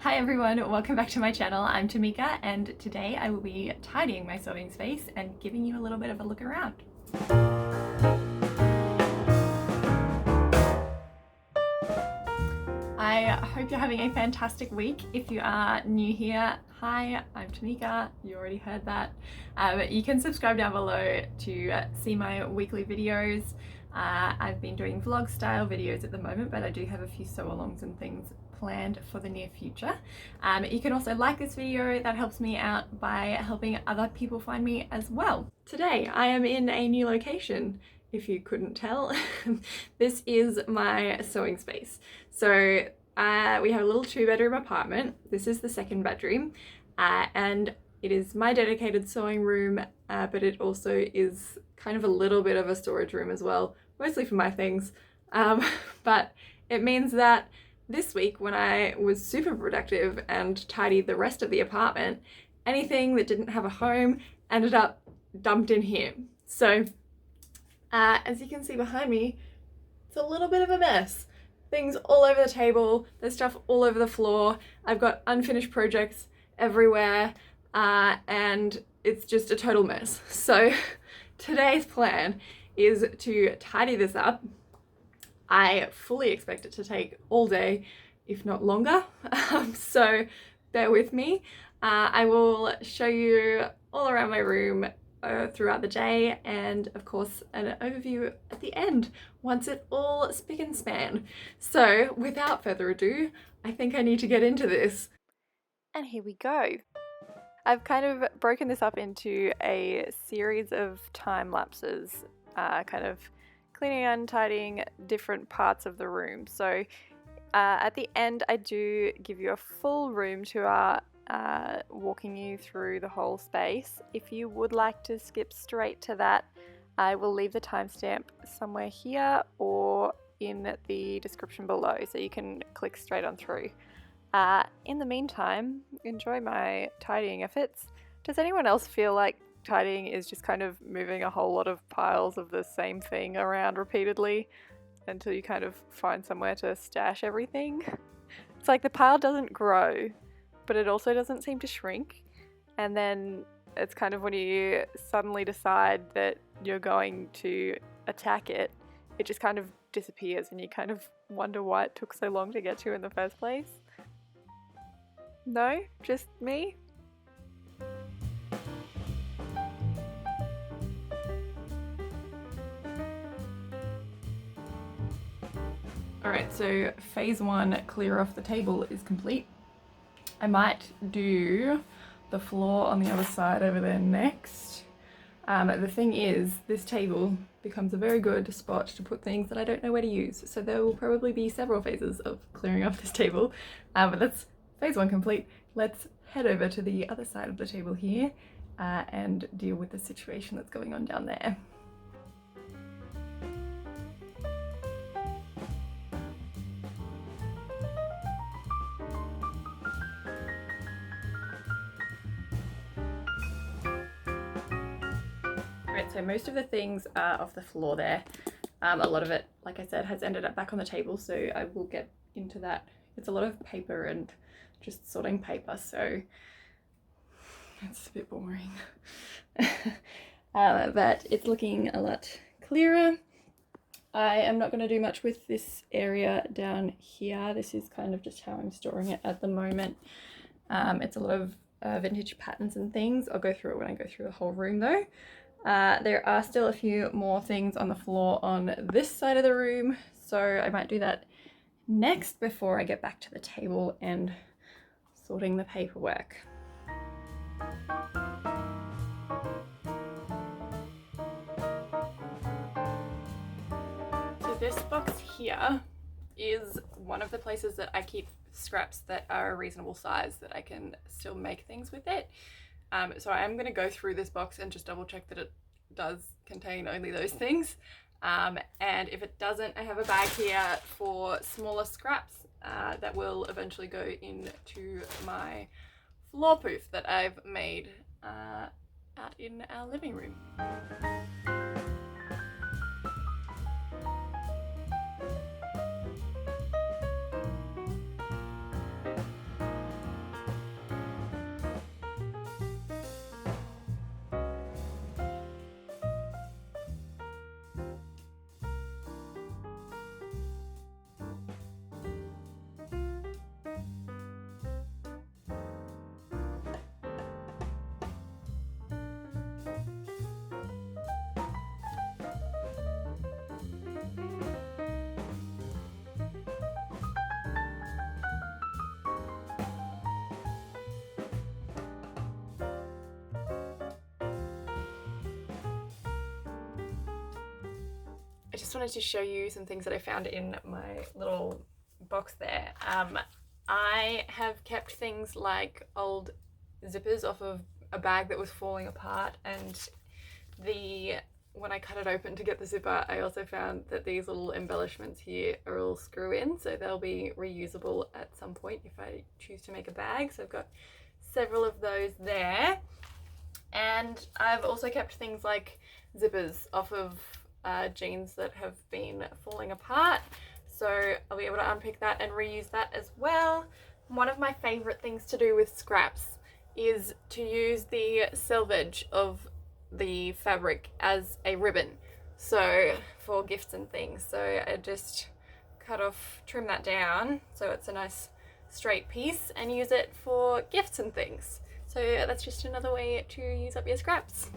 Hi everyone, welcome back to my channel. I'm Tamika and today I will be tidying my sewing space and giving you a little bit of a look around. I hope you're having a fantastic week. If you are new here, hi, I'm Tamika. You already heard that. You can subscribe down below to see my weekly videos. I've been doing vlog style videos at the moment, but I do have a few sew-alongs and things planned for the near future. You can also like this video, that helps me out by helping other people find me as well. Today I am in a new location, if you couldn't tell. This is my sewing space. So we have a little 2-bedroom apartment. This is the 2nd bedroom and it is my dedicated sewing room, but it also is kind of a little bit of a storage room as well, mostly for my things. But it means that this week, when I was super productive and tidied the rest of the apartment, anything that didn't have a home ended up dumped in here. So as you can see behind me, it's a little bit of a mess. Things all over the table, there's stuff all over the floor, I've got unfinished projects everywhere, and it's just a total mess. So today's plan is to tidy this up. I fully expect it to take all day, if not longer, so bear with me. I will show you all around my room throughout the day, and of course an overview at the end once it all spick and span. So without further ado, I think I need to get into this. And here we go. I've kind of broken this up into a series of time lapses, kind of cleaning and tidying different parts of the room. So at the end I do give you a full room tour, walking you through the whole space. If you would like to skip straight to that, I will leave the timestamp somewhere here or in the description below, so you can click straight on through. In the meantime, enjoy my tidying efforts. Does anyone else feel like tidying is just kind of moving a whole lot of piles of the same thing around repeatedly until you kind of find somewhere to stash everything? It's like the pile doesn't grow, but it also doesn't seem to shrink, and then it's kind of when you suddenly decide that you're going to attack it, it just kind of disappears and you kind of wonder why it took so long to get to in the first place. No? Just me? Alright, so phase 1, clear off the table, is complete. I might do the floor on the other side over there next. The thing is, this table becomes a very good spot to put things that I don't know where to use, so there will probably be several phases of clearing off this table, but that's phase 1 complete. Let's head over to the other side of the table here and deal with the situation that's going on down there. Alright, so most of the things are off the floor there. A lot of it, like I said, has ended up back on the table, so I will get into that. It's a lot of paper and just sorting paper, so it's a bit boring. But it's looking a lot clearer. I am not going to do much with this area down here. This is kind of just how I'm storing it at the moment. It's a lot of vintage patterns and things. I'll go through it when I go through the whole room though. There are still a few more things on the floor on this side of the room, so I might do that next before I get back to the table and sorting the paperwork. So this box here is one of the places that I keep scraps that are a reasonable size that I can still make things with it. So I am going to go through this box and just double check that it does contain only those things. And if it doesn't, I have a bag here for smaller scraps that will eventually go into my floor poof that I've made out in our living room. just wanted to show you some things that I found in my little box there. I have kept things like old zippers off of a bag that was falling apart, and when I cut it open to get the zipper, I also found that these little embellishments here are all screw in, so they'll be reusable at some point if I choose to make a bag. So I've got several of those there. And I've also kept things like zippers off of jeans that have been falling apart, so I'll be able to unpick that and reuse that as well. One of my favorite things to do with scraps is to use the selvage of the fabric as a ribbon, so for gifts and things. So I just trim that down so it's a nice straight piece and use it for gifts and things. So that's just another way to use up your scraps.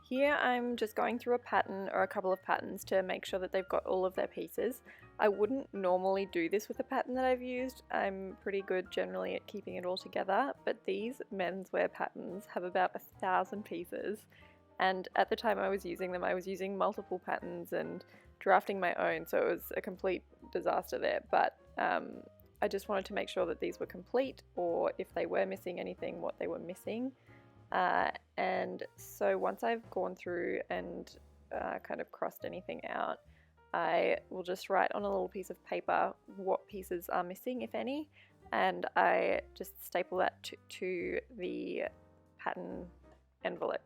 Here I'm just going through a pattern or a couple of patterns to make sure that they've got all of their pieces. I wouldn't normally do this with a pattern that I've used. I'm pretty good generally at keeping it all together, but these menswear patterns have about 1,000 pieces, and at the time I was using them, I was using multiple patterns and drafting my own, so it was a complete disaster there. But I just wanted to make sure that these were complete, or if they were missing anything, what they were missing. And so once I've gone through and kind of crossed anything out, I will just write on a little piece of paper what pieces are missing, if any, and I just staple that to the pattern envelope.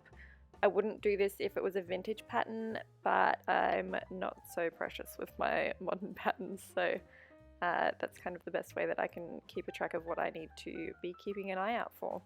I wouldn't do this if it was a vintage pattern, but I'm not so precious with my modern patterns, so that's kind of the best way that I can keep a track of what I need to be keeping an eye out for.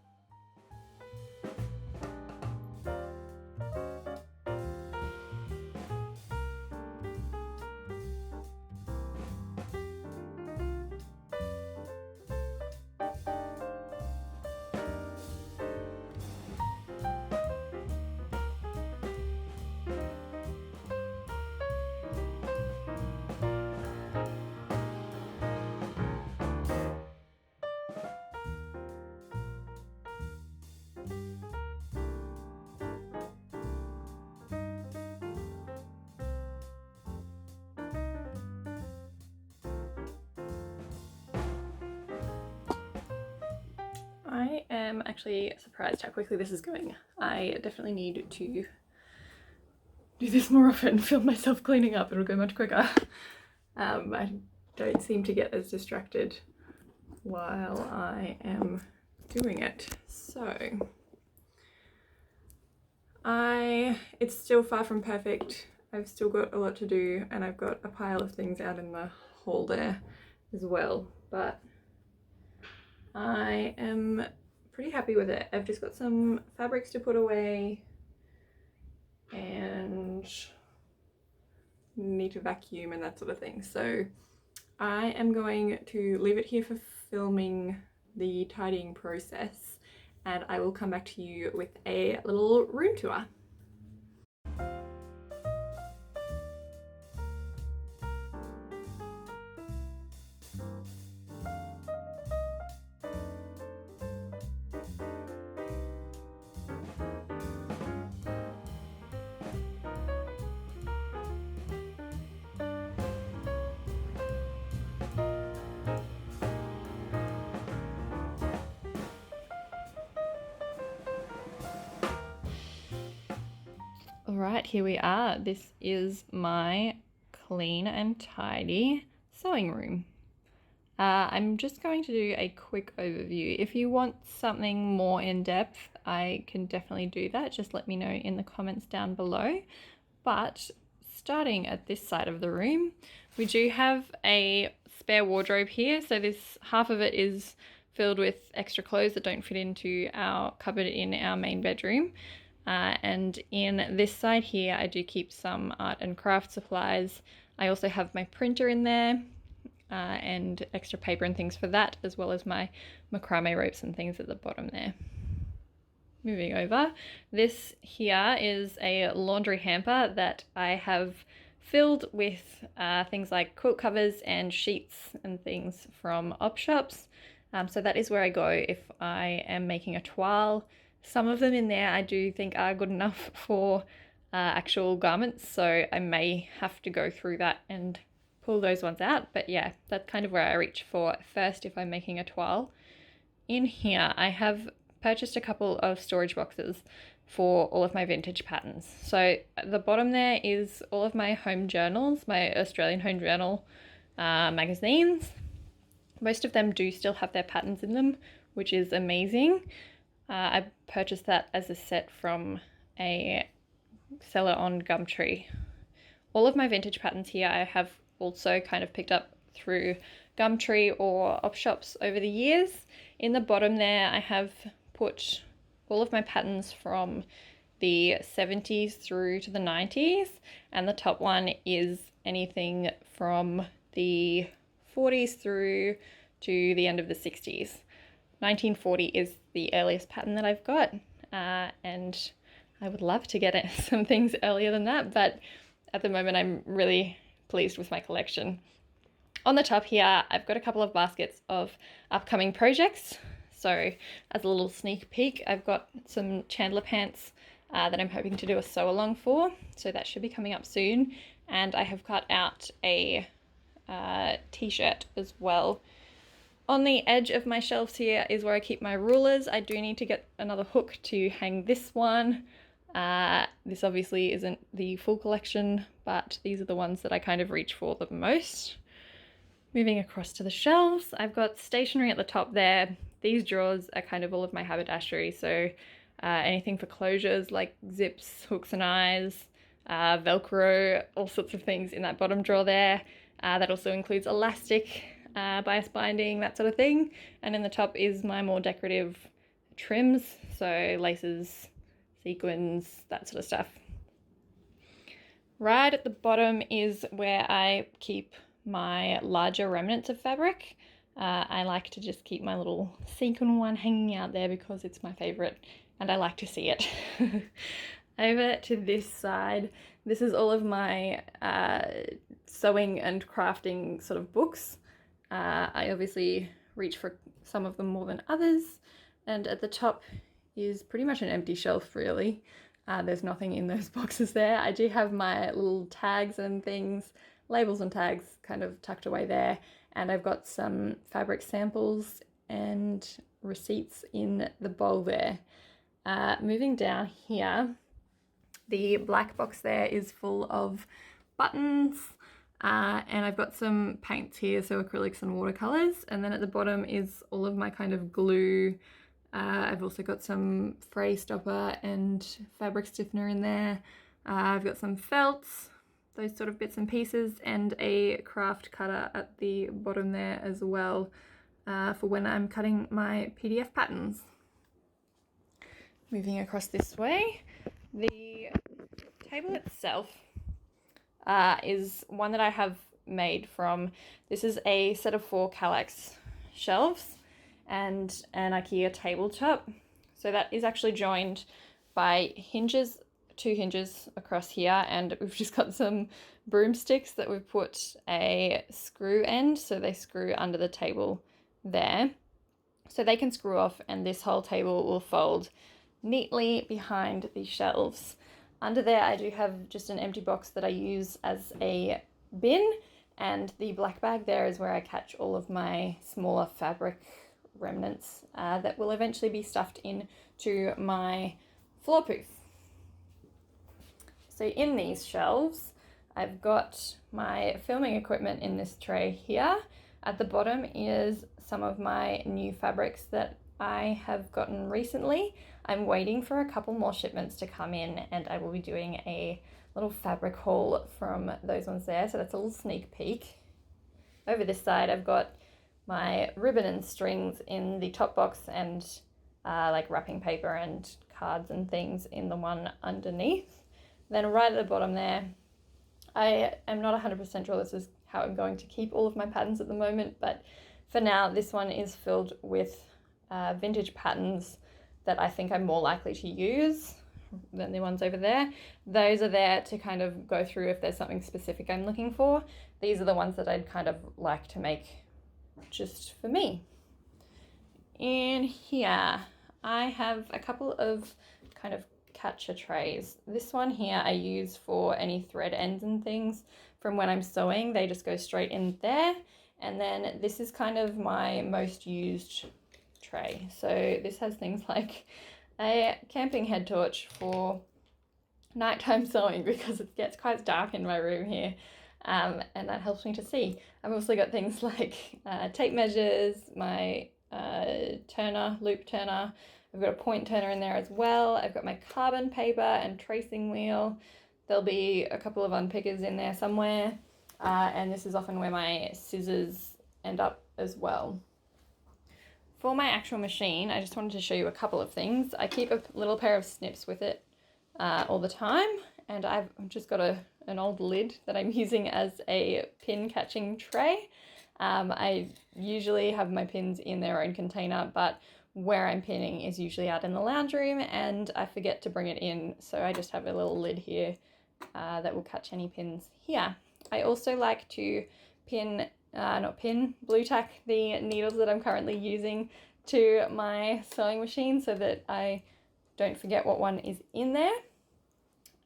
I am actually surprised how quickly this is going. I definitely need to do this more often, film myself cleaning up, it'll go much quicker. I don't seem to get as distracted while I am doing it. So, it's still far from perfect. I've still got a lot to do, and I've got a pile of things out in the hall there as well, but I am pretty happy with it. I've just got some fabrics to put away and need to vacuum and that sort of thing. So I am going to leave it here for filming the tidying process, and I will come back to you with a little room tour. Alright, here we are. This is my clean and tidy sewing room. I'm just going to do a quick overview. If you want something more in depth, I can definitely do that. Just let me know in the comments down below. But starting at this side of the room, we do have a spare wardrobe here. So this half of it is filled with extra clothes that don't fit into our cupboard in our main bedroom. And in this side here, I do keep some art and craft supplies. I also have my printer in there and extra paper and things for that, as well as my macrame ropes and things at the bottom there. Moving over, this here is a laundry hamper that I have filled with things like quilt covers and sheets and things from op shops. So that is where I go if I am making a toile. Some of them in there I do think are good enough for actual garments, so I may have to go through that and pull those ones out. But yeah, that's kind of where I reach for first if I'm making a toile. In here I have purchased a couple of storage boxes for all of my vintage patterns. So at the bottom there is all of my home journals, my Australian Home Journal magazines. Most of them do still have their patterns in them, which is amazing. I purchased that as a set from a seller on Gumtree. All of my vintage patterns here I have also kind of picked up through Gumtree or op shops over the years. In the bottom there I have put all of my patterns from the 70s through to the 90s, and the top one is anything from the 40s through to the end of the 60s. 1940 is the earliest pattern that I've got, and I would love to get some things earlier than that, but at the moment I'm really pleased with my collection. On the top here, I've got a couple of baskets of upcoming projects. So as a little sneak peek, I've got some Chandler pants that I'm hoping to do a sew along for. So that should be coming up soon. And I have cut out a t-shirt as well. On the edge of my shelves here is where I keep my rulers. I do need to get another hook to hang this one. This obviously isn't the full collection, but these are the ones that I kind of reach for the most. Moving across to the shelves, I've got stationery at the top there. These drawers are kind of all of my haberdashery, so anything for closures like zips, hooks and eyes, Velcro, all sorts of things in that bottom drawer there. That also includes elastic, bias binding, that sort of thing. And in the top is my more decorative trims, so laces, sequins, that sort of stuff. Right at the bottom is where I keep my larger remnants of fabric. I like to just keep my little sequin one hanging out there because it's my favorite and I like to see it. Over to this side, this is all of my sewing and crafting sort of books. I obviously reach for some of them more than others, and at the top is pretty much an empty shelf really. There's nothing in those boxes there. I do have my little tags and things, labels and tags kind of tucked away there, and I've got some fabric samples and receipts in the bowl there. Moving down here, the black box there is full of buttons, and I've got some paints here, so acrylics and watercolors, and then at the bottom is all of my kind of glue. I've also got some fray stopper and fabric stiffener in there. I've got some felts, those sort of bits and pieces, and a craft cutter at the bottom there as well, for when I'm cutting my PDF patterns. Moving across this way, the table itself is one that I have made from, this is a set of 4 Kallax shelves and an IKEA tabletop. So that is actually joined by hinges, 2 hinges across here, and we've just got some broomsticks that we've put a screw end, so they screw under the table there. So they can screw off, and this whole table will fold neatly behind the shelves. Under there I do have just an empty box that I use as a bin, and the black bag there is where I catch all of my smaller fabric remnants that will eventually be stuffed into my floor poof. So in these shelves I've got my filming equipment in this tray here. At the bottom is some of my new fabrics that I have gotten recently. I'm waiting for a couple more shipments to come in, and I will be doing a little fabric haul from those ones there. So that's a little sneak peek. Over this side I've got my ribbon and strings in the top box, and like wrapping paper and cards and things in the one underneath. Then right at the bottom there, I am not 100% sure this is how I'm going to keep all of my patterns at the moment, but for now this one is filled with vintage patterns that I think I'm more likely to use than the ones over there. Those are there to kind of go through if there's something specific I'm looking for. These are the ones that I'd kind of like to make just for me. In here I have a couple of kind of catcher trays. This one here I use for any thread ends and things from when I'm sewing. They just go straight in there. And then this is kind of my most used tray. So this has things like a camping head torch for nighttime sewing because it gets quite dark in my room here, and that helps me to see. I've also got things like tape measures, my loop turner. I've got a point turner in there as well. I've got my carbon paper and tracing wheel. There'll be a couple of unpickers in there somewhere, and this is often where my scissors end up as well. For my actual machine, I just wanted to show you a couple of things. I keep a little pair of snips with it all the time, and I've just got an old lid that I'm using as a pin catching tray. I usually have my pins in their own container, but where I'm pinning is usually out in the lounge room and I forget to bring it in, so I just have a little lid here that will catch any pins here. I also like to blue tack the needles that I'm currently using to my sewing machine so that I don't forget what one is in there.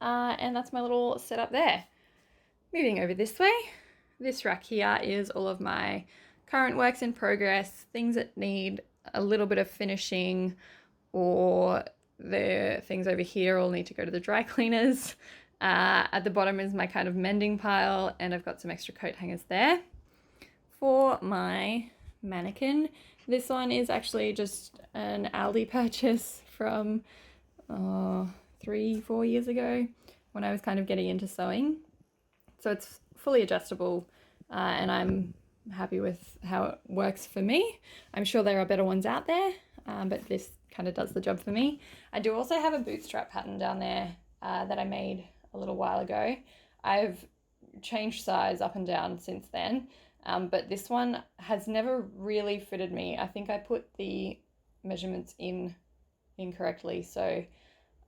And that's my little setup there. Moving over this way, this rack here is all of my current works in progress, things that need a little bit of finishing, or the things over here all need to go to the dry cleaners. At the bottom is my kind of mending pile, and I've got some extra coat hangers there. For my mannequin, this one is actually just an Aldi purchase from 3-4 years ago when I was kind of getting into sewing. So it's fully adjustable, and I'm happy with how it works for me. I'm sure there are better ones out there, but this kind of does the job for me. I do also have a bootstrap pattern down there that I made a little while ago. I've changed size up and down since then, but this one has never really fitted me. I think I put the measurements in incorrectly, so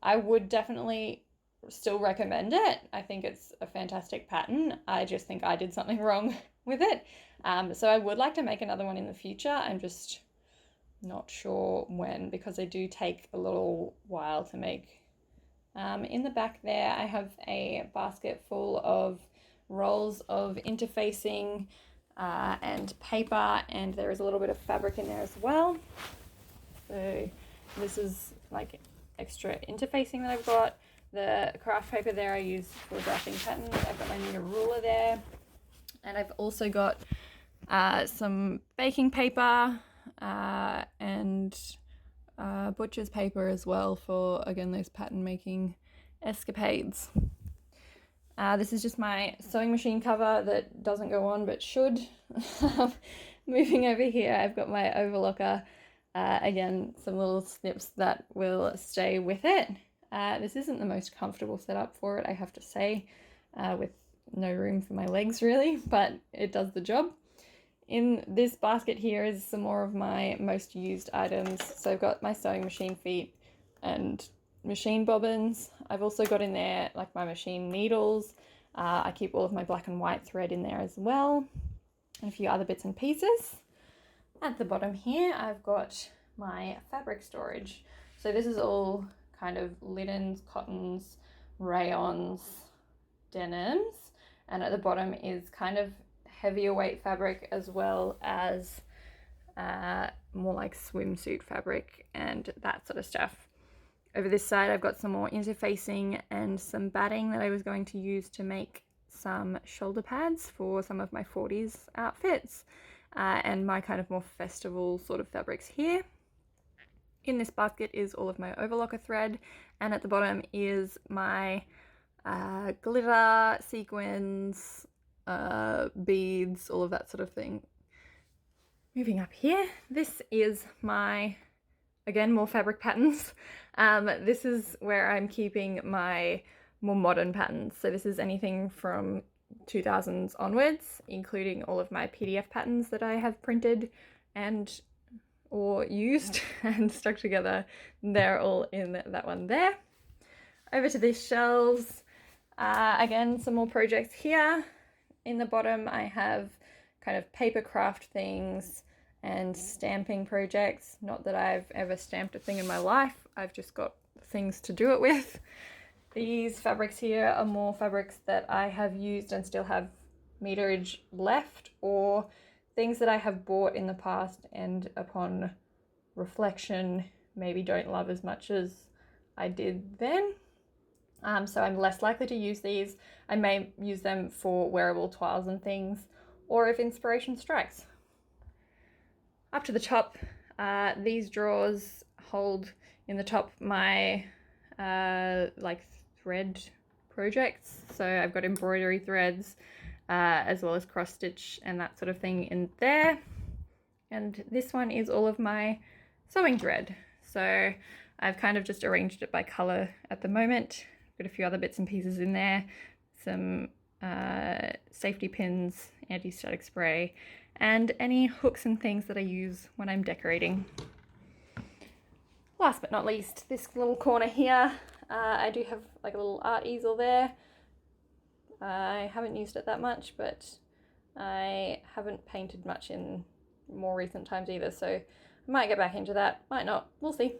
I would definitely still recommend it. I think it's a fantastic pattern. I just think I did something wrong with it. So I would like to make another one in the future. I'm just not sure when, because they do take a little while to make. In the back there, I have a basket full of rolls of interfacing and paper, and there is a little bit of fabric in there as well. So this is like extra interfacing that I've got. The craft paper there I use for drafting patterns. I've got my new ruler there, and I've also got some baking paper and butcher's paper as well for, again, those pattern making escapades. This is just my sewing machine cover that doesn't go on but should. Moving over here, I've got my overlocker. Again, some little snips that will stay with it. This isn't the most comfortable setup for it, I have to say, with no room for my legs really, but it does the job. In this basket here is some more of my most used items. So I've got my sewing machine feet, and machine bobbins. I've also got in there like my machine needles. I keep all of my black and white thread in there as well, and a few other bits and pieces. At the bottom here, I've got my fabric storage. So this is all kind of linens, cottons, rayons, denims, and at the bottom is kind of heavier weight fabric as well as more like swimsuit fabric and that sort of stuff. Over this side, I've got some more interfacing and some batting that I was going to use to make some shoulder pads for some of my 40s outfits, and my kind of more festival sort of fabrics here. In this basket is all of my overlocker thread, and at the bottom is my glitter, sequins, beads, all of that sort of thing. Moving up here, this is my, again, more fabric patterns. This is where I'm keeping my more modern patterns. So this is anything from 2000s onwards, including all of my PDF patterns that I have printed and or used and stuck together. They're all in that one there. Over to these shelves. Again, some more projects here. In the bottom, I have kind of paper craft things and stamping projects. Not that I've ever stamped a thing in my life, I've just got things to do it with. These fabrics here are more fabrics that I have used and still have meterage left, or things that I have bought in the past and upon reflection maybe don't love as much as I did then. So I'm less likely to use these. I may use them for wearable toiles and things, or if inspiration strikes. Up to the top, these drawers hold in the top my like thread projects. So I've got embroidery threads as well as cross stitch and that sort of thing in there. And this one is all of my sewing thread. So I've kind of just arranged it by color at the moment. Got a few other bits and pieces in there, some safety pins, anti-static spray, and any hooks and things that I use when I'm decorating. Last but not least, this little corner here, I do have like a little art easel there. I haven't used it that much, but I haven't painted much in more recent times either, so I might get back into that, might not, we'll see.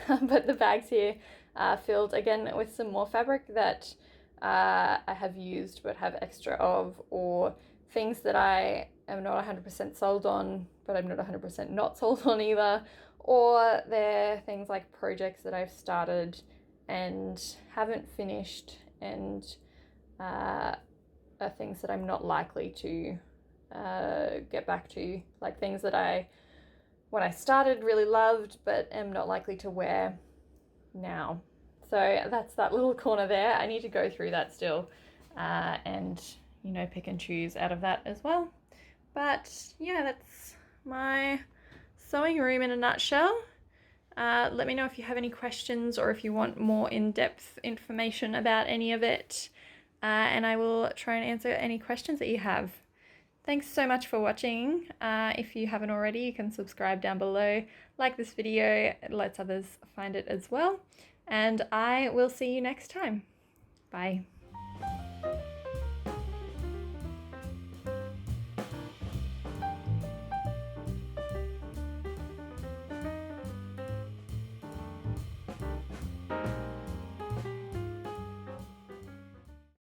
But the bags here are filled again with some more fabric that I have used but have extra of, or things that I am not 100% sold on, but I'm not 100% not sold on either, or they're things like projects that I've started and haven't finished, and are things that I'm not likely to get back to, like things that I, when I started, really loved but am not likely to wear now. So that's that little corner there. I need to go through that still and, you know, pick and choose out of that as well. But yeah, that's my sewing room in a nutshell. Let me know if you have any questions or if you want more in-depth information about any of it, and I will try and answer any questions that you have. Thanks so much for watching. If you haven't already, you can subscribe down below, like this video, it lets others find it as well, and I will see you next time. Bye.